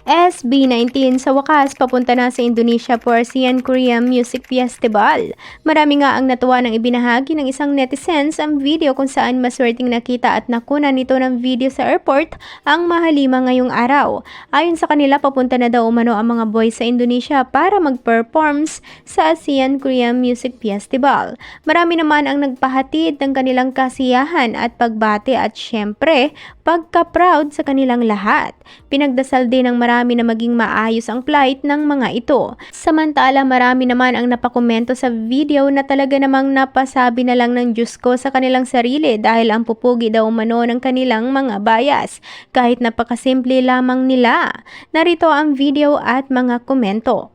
SB19 sa wakas papunta na sa Indonesia for ASEAN Korean Music Festival. Marami nga ang natuwa nang ibinahagi ng isang netizens ang video kung saan maswerteng nakita at nakunan nito ng video sa airport ang Mahalima ngayong araw. Ayon sa kanila, papunta na daw umano ang mga boys sa Indonesia para mag-performs sa ASEAN Korean Music Festival. Marami naman ang nagpahatid ng kanilang kasiyahan at pagbati at syempre, pagka-proud sa kanilang lahat. Pinagdasal din ng marami na maging maayos ang flight ng mga ito. Samantala, marami naman ang napakomento sa video na talaga namang napasabi na lang ng Diyos ko sa kanilang sarili dahil ang pupugi daw umano ng kanilang mga bias. Kahit napakasimple lamang nila. Narito ang video at mga komento.